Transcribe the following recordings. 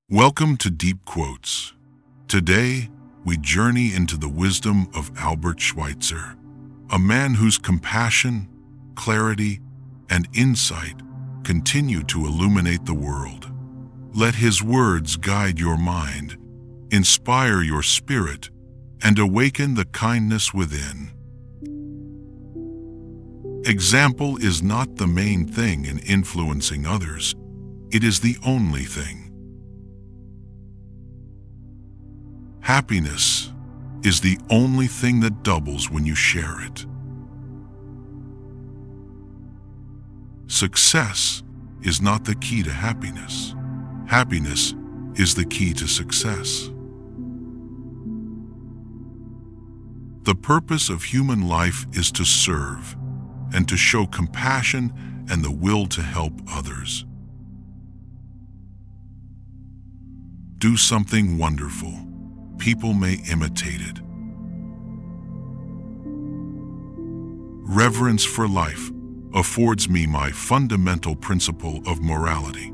Welcome to Deep Quotes. Today, we journey into the wisdom of Albert Schweitzer, a man whose compassion, clarity, and insight continue to illuminate the world. Let his words guide your mind, inspire your spirit, and awaken the kindness within. Example is not the main thing in influencing others. It is the only thing. Happiness is the only thing that doubles when you share it. Success is not the key to happiness. Happiness is the key to success. The purpose of human life is to serve and to show compassion and the will to help others. Do something wonderful. People may imitate it. Reverence for life affords me my fundamental principle of morality.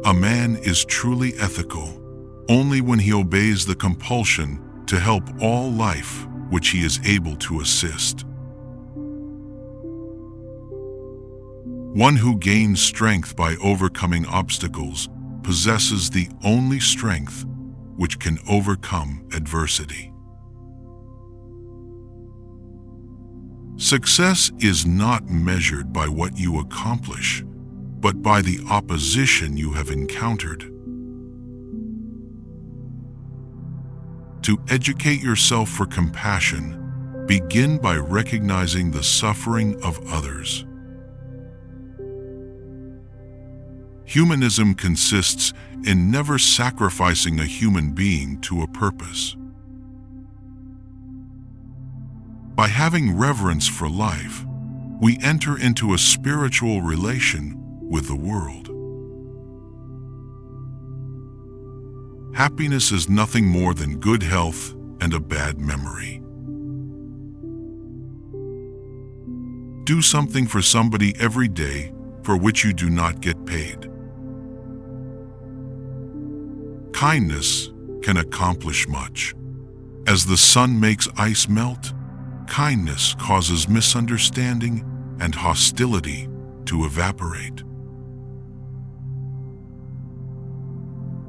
A man is truly ethical only when he obeys the compulsion to help all life which he is able to assist. One who gains strength by overcoming obstacles possesses the only strength which can overcome adversity. Success is not measured by what you accomplish, but by the opposition you have encountered. To educate yourself for compassion, begin by recognizing the suffering of others. Humanism consists in never sacrificing a human being to a purpose. By having reverence for life, we enter into a spiritual relation with the world. Happiness is nothing more than good health and a bad memory. Do something for somebody every day for which you do not get paid. Kindness can accomplish much. As the sun makes ice melt, kindness causes misunderstanding and hostility to evaporate.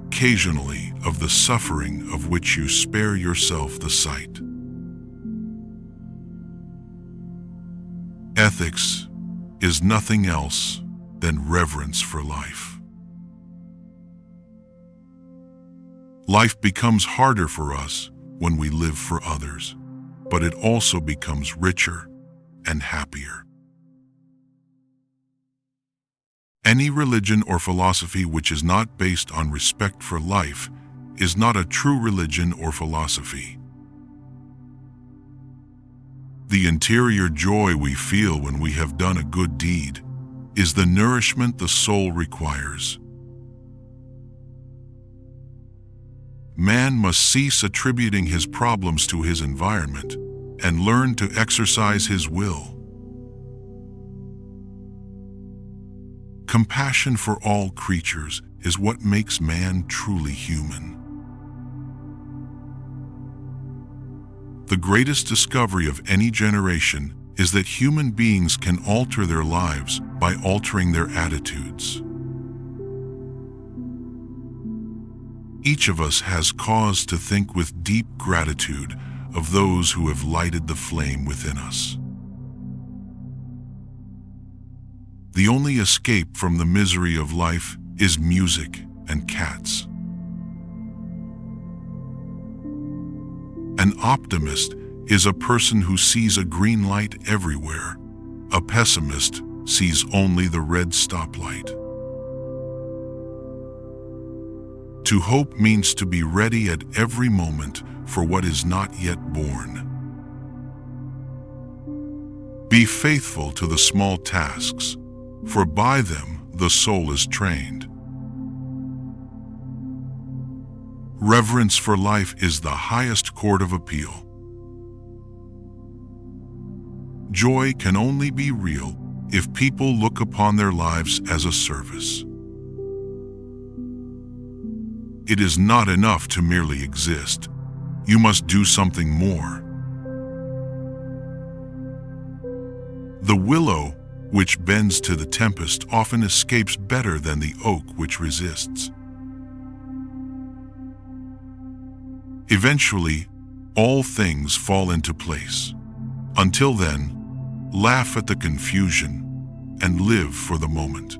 Occasionally, of the suffering of which you spare yourself the sight. Ethics is nothing else than reverence for life. Life becomes harder for us when we live for others, but it also becomes richer and happier. Any religion or philosophy which is not based on respect for life is not a true religion or philosophy. The interior joy we feel when we have done a good deed is the nourishment the soul requires. Man must cease attributing his problems to his environment and learn to exercise his will. Compassion for all creatures is what makes man truly human. The greatest discovery of any generation is that human beings can alter their lives by altering their attitudes. Each of us has cause to think with deep gratitude of those who have lighted the flame within us. The only escape from the misery of life is music and cats. An optimist is a person who sees a green light everywhere. A pessimist sees only the red stoplight. To hope means to be ready at every moment for what is not yet born. Be faithful to the small tasks, for by them the soul is trained. Reverence for life is the highest court of appeal. Joy can only be real if people look upon their lives as a service. It is not enough to merely exist. You must do something more. The willow, which bends to the tempest, often escapes better than the oak which resists. Eventually, all things fall into place. Until then, laugh at the confusion and live for the moment.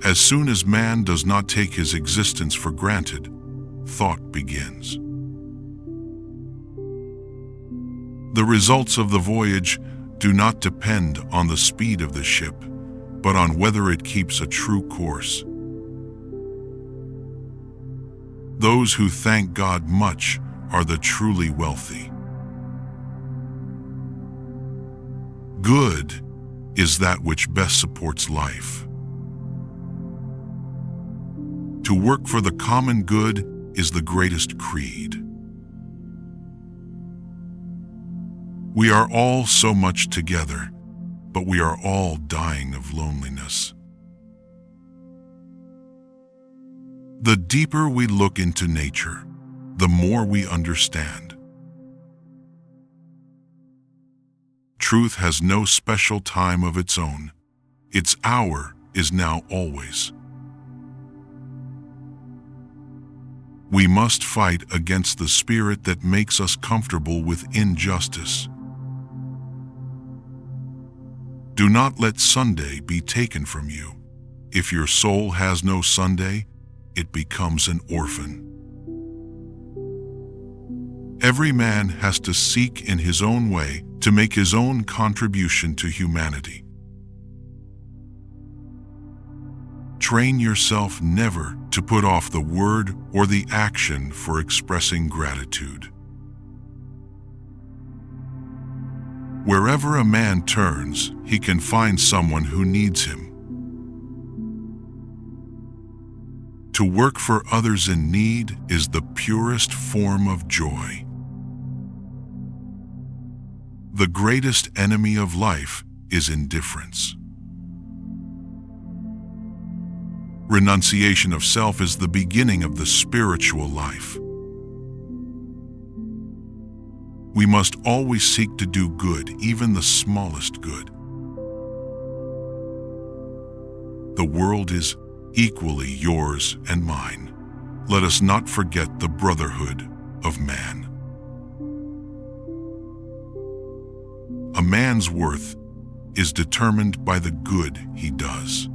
As soon as man does not take his existence for granted, thought begins. The results of the voyage do not depend on the speed of the ship, but on whether it keeps a true course. Those who thank God much are the truly wealthy. Good is that which best supports life. To work for the common good is the greatest creed. We are all so much together, but we are all dying of loneliness. The deeper we look into nature, the more we understand. Truth has no special time of its own. Its hour is now always. We must fight against the spirit that makes us comfortable with injustice. Do not let Sunday be taken from you. If your soul has no Sunday, it becomes an orphan. Every man has to seek in his own way to make his own contribution to humanity. Train yourself never to put off the word or the action for expressing gratitude. Wherever a man turns, he can find someone who needs him. To work for others in need is the purest form of joy. The greatest enemy of life is indifference. Renunciation of self is the beginning of the spiritual life. We must always seek to do good, even the smallest good. The world is equally yours and mine. Let us not forget the brotherhood of man. A man's worth is determined by the good he does.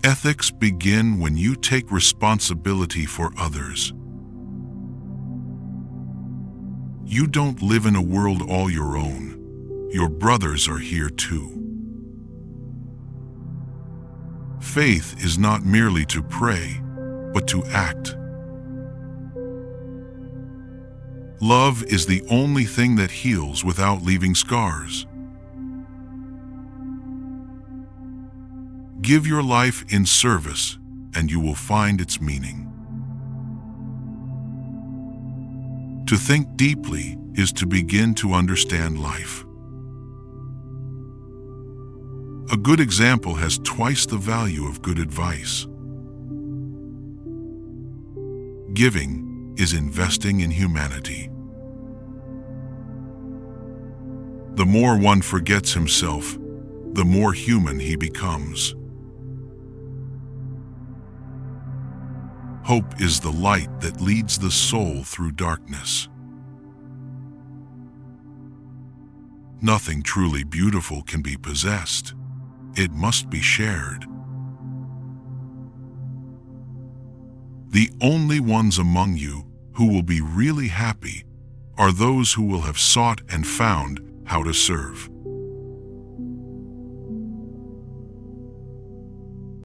Ethics begin when you take responsibility for others. You don't live in a world all your own. Your brothers are here too. Faith is not merely to pray, but to act. Love is the only thing that heals without leaving scars. Give your life in service, and you will find its meaning. To think deeply is to begin to understand life. A good example has twice the value of good advice. Giving is investing in humanity. The more one forgets himself, the more human he becomes. Hope is the light that leads the soul through darkness. Nothing truly beautiful can be possessed. It must be shared. The only ones among you who will be really happy are those who will have sought and found how to serve.